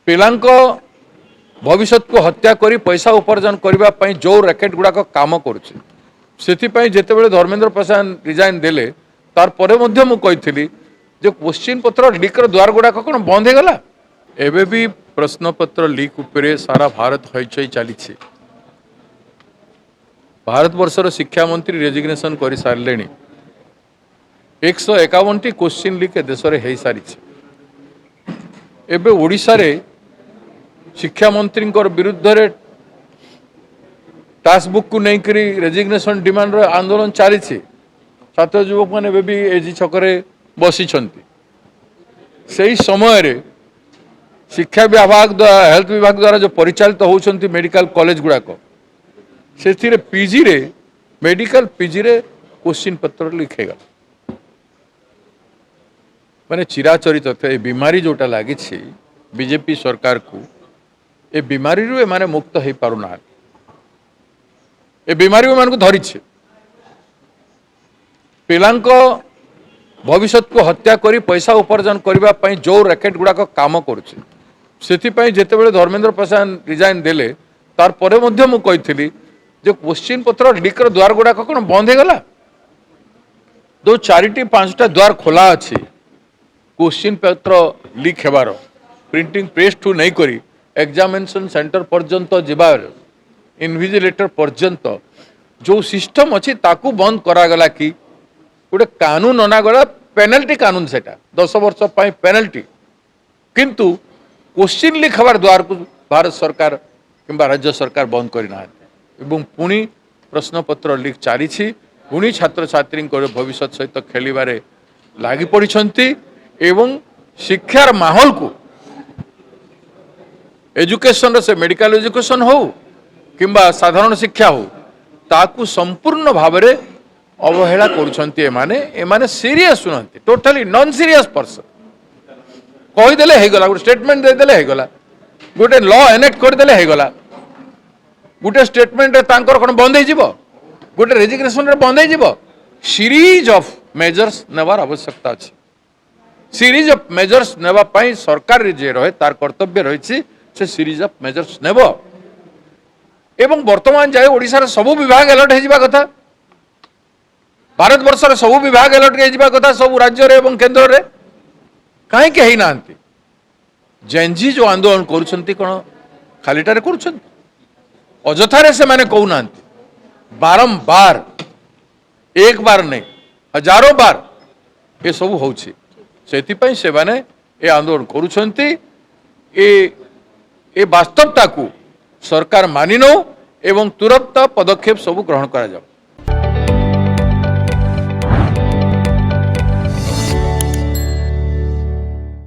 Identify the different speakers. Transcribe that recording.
Speaker 1: पिलांक भविष्य को हत्या करी पैसा उपार्जन करने जो रैकेट गुड़ाक काम करुच्ची जितेबाला धर्मेंद्र प्रधान रिजाइन देले तार परे मध्य मु कही जो क्वेश्चन पत्र लीकर द्वार गुड़ाक कौन बंद हो गला एबे भी प्रश्न पत्र लीक उपरे सारा भारत हईचई चली भारत वर्षर शिक्षा मंत्री रेजिग्नेशन कर सारे 151 क्वेश्चन लीक देश में हो सारी एबे ओडिशा रे शिक्षा मंत्री विरुद्ध रे टास्क बुक को लेकर रेजिग्नेशन डिमांड आंदोलन चली छात्र युवक मैंने भी एजी छकरे बसी से समय रे शिक्षा विभाग द्वारा हेल्थ विभाग द्वारा जो परिचालित होती मेडिकल कॉलेज गुड़ाक से पीजी रे मेडिकल पीजी रे क्वेश्चन पत्र लिखेगा माने चिराचरित थे बीमारी जोटा लगी बीजेपी सरकार को ए बीमारी रू माने मुक्त हो पारुना ए बीमारी मान को धरी पिलांक भविष्य को हत्या करी पैसा उपार्जन करने जो रैकेट गुड़ाक काम करुच्ची जितेबाला धर्मेंद्र प्रधान रिजाइन देले तार परे मध्य मु कही जो क्वेश्चन पत्र लीकर द्वार गुड़ाक कौन बंद हो गला जो 4-5टा द्वार खोला अच्छी क्वेश्चन पत्र लीक होबार प्रिंटिंग प्रेस ठू नहीं करी एग्जामिनेशन सेंटर पर्यंत जीवार इनविजिलेटर पर्यंत जो सिस्टम अच्छी ताकू बंद करागला कि गोटे कानून अनागला पेनाल्टी कानून से 10 वर्ष पेनाल्टी किंतु क्वेश्चन लीक हबार द्वार को भारत सरकार किंबा राज्य सरकार बंद करना पुणी प्रश्न पत्र लीक चली पुणी छात्र छात्री भविष्य सहित खेलिबारे लागी पड़ती एवं शिक्षार माहौल को एजुकेशन से मेडिकल एजुकेशन हो किंबा साधारण शिक्षा हो ताकू संपूर्ण भाव में अवहेला करुँचे सीरियस सुनते टोटाली नॉन सीरियस पर्सन कहीदेले होगला गोटे स्टेटमेंट देदेले होगला गोटे लॉ एनेक्ट करदेले होगला गोटे स्टेटमेंट तांकर कौन बंद हो गोटे रेजिग्नेशन बंद हो सीरीज ऑफ मेजर्स नेबार आवश्यकता अच्छी सीरीज ऑफ मेजर्स नेबाई सरकार जे रहे तार कर्तव्य रही से सीरीज ऑफ मेजर्स नेब एवं वर्तमान जाए ओडिशा सबू विभाग अलर्ट हो कथा भारत वर्षर सबू विभाग अलर्ट हो कथा सब राज्य रे एवं केंद्र रे कहीं ना जेनजी जो आंदोलन करुछंती कौन खालीटारे करुछंती अजथारे से माने कहूना बारंबार एक बार नहीं हजारों बार ये सब होछि सेतिपई से माने ए आंदोलन करुछंती ए वास्तवता को सरकार मानि नो एवं तुरंत पदक्षेप सब ग्रहण करा जाओ।